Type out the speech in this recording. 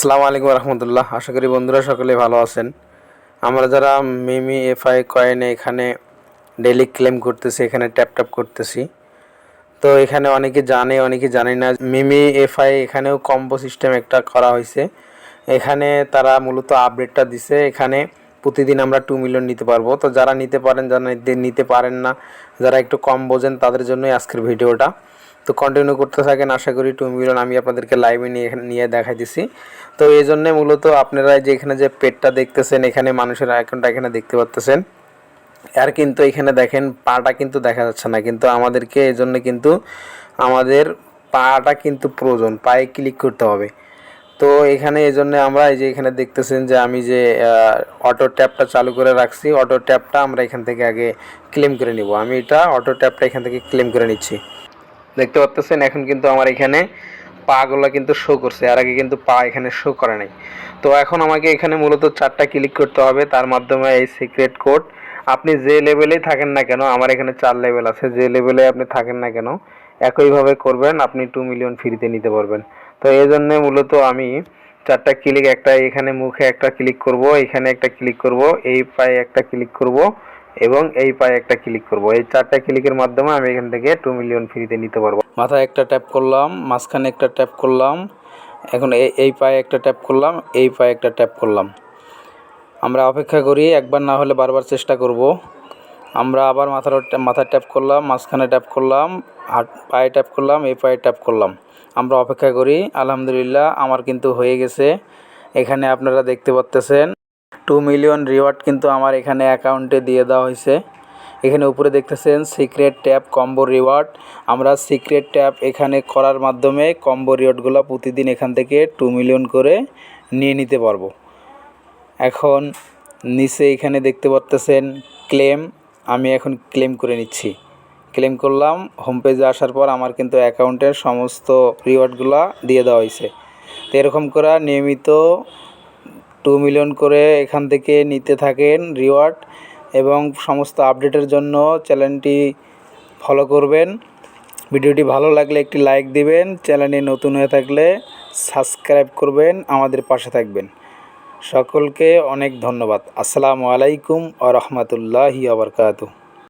আসসালামু আলাইকুম রহমতুল্লাহ। আশা করি বন্ধুরা সকলেই ভালো আছেন। আমরা যারা মিমি এফআই কয়েনে এখানে ডেইলি ক্লেম করতেছি, এখানে ট্যাপ করতেছি, তো এখানে অনেকে জানে অনেকে জানে না। মিমি এফআই এখানেও কম্বো সিস্টেম একটা করা হয়েছে। এখানে তারা মূলত আপডেটটা দিছে। এখানে প্রতিদিন আমরা 2 মিলিয়ন নিতে পারবো। তো যারা নিতে পারেন, যারা নিতে পারেন না, যারা একটু কম বোঝেন, তাদের জন্যই আজকের ভিডিওটা। তো কন্টিনিউ করতে থাকেন। আশা করি 2 মিলিয়ন আমি আপনাদেরকে লাইভে নিয়ে দেখাই দিছি। তো এই জন্যে মূলত আপনারা যে এখানে যে পেটটা দেখতেছেন, এখানে মানুষের অ্যাকাউন্টটা এখানে দেখতে পাচ্তেছেন। আর কিন্তু এখানে দেখেন পাটা কিন্তু দেখা যাচ্ছে না, কিন্তু আমাদেরকে এই জন্য কিন্তু আমাদের পাটা কিন্তু প্রয়োজন, পায়ে ক্লিক করতে হবে। তো এখানে এই জন্য আমরা এই যে এখানে দেখতেছেন যে আমি যে অটো ট্যাপটা চালু করে রাখছি, অটো ট্যাপটা আমরা এখান থেকে আগে ক্লেম করে নিব। আমি এটা অটো ট্যাপটা এখান থেকে ক্লেম করে নিচ্ছি। দেখতে পাচ্ছেন এখন কিন্তু আমার এখানে পাগুলো কিন্তু শো করছে, আর আগে কিন্তু পা এখানে শো করে নাই। তো এখন আমাকে এখানে মূলত 4টা ক্লিক করতে হবে, তার মাধ্যমে এই সিক্রেট কোড আপনি যে লেভেলেই থাকেন না কেন, আমার এখানে 4 লেভেল আছে, যে লেভেলে আপনি থাকেন না কেন একইভাবে করবেন, আপনি 2 মিলিয়ন ফ্রিতে নিতে পারবেন। তো এই জন্য মূলত আমি 4টা ক্লিক, একটা এখানে মুখে একটা ক্লিক করব, এখানে একটা ক্লিক করব, এই পায়ে একটা ক্লিক করব এবং এই পায়ে একটা ক্লিক করব। এই 4টা ক্লিকের মাধ্যমে আমি এখান থেকে 2 মিলিয়ন ফ্রিতে নিতে পারবো। মাথায় একটা ট্যাপ করলাম, মাঝখানে একটা ট্যাপ করলাম, এখন এই পায়ে একটা ট্যাপ করলাম, এই পায়ে একটা ট্যাপ করলাম। আমরা অপেক্ষা করি, একবার না হলে বারবার চেষ্টা করব। আমরা আবার মাথায় ট্যাপ করলাম, মাঝখানে ট্যাপ করলাম, আর পায়ে ট্যাপ করলাম, এই পায়ে ট্যাপ করলাম। আমরা অপেক্ষা করি। আলহামদুলিল্লাহ আমার কিন্তু হয়ে গেছে। এখানে আপনারা দেখতে পাচ্তেছেন 2 মিলিয়ন রিওয়ার্ড কিন্তু আমার এখানে অ্যাকাউন্টে দিয়ে দেওয়া হয়েছে। এখানে উপরে দেখতেছেন সিক্রেট ট্যাপ কম্বো রিওয়ার্ড। আমরা সিক্রেট ট্যাপ এখানে করার মাধ্যমে কম্বো রিওয়ার্ডগুলো প্রতিদিন এখান থেকে 2 মিলিয়ন করে নিয়ে নিতে পারবো। এখন নিচে এখানে দেখতে পাচ্তেছেন ক্লেম, আমি এখন ক্লেম করে নিচ্ছি। ক্লেম করলাম। হোম পেজে আসার পর আমার কিন্তু অ্যাকাউন্টের সমস্ত রিওয়ার্ডগুলো দিয়ে দেওয়া হয়েছে। তো এরকম করে নিয়মিত 2 মিলিয়ন করে এখান থেকে নিতে থাকেন রিওয়ার্ড, এবং সমস্ত আপডেটের জন্য চ্যানেলটি ফলো করবেন। ভিডিওটি ভালো লাগলে একটি লাইক দিবেন, চ্যানেলে নতুন হয়ে থাকলে সাবস্ক্রাইব করবেন, আমাদের পাশে থাকবেন। সকলকে অনেক ধন্যবাদ। আসসালামু আলাইকুম ওয়া রাহমাতুল্লাহি ওয়া বারাকাতুহু।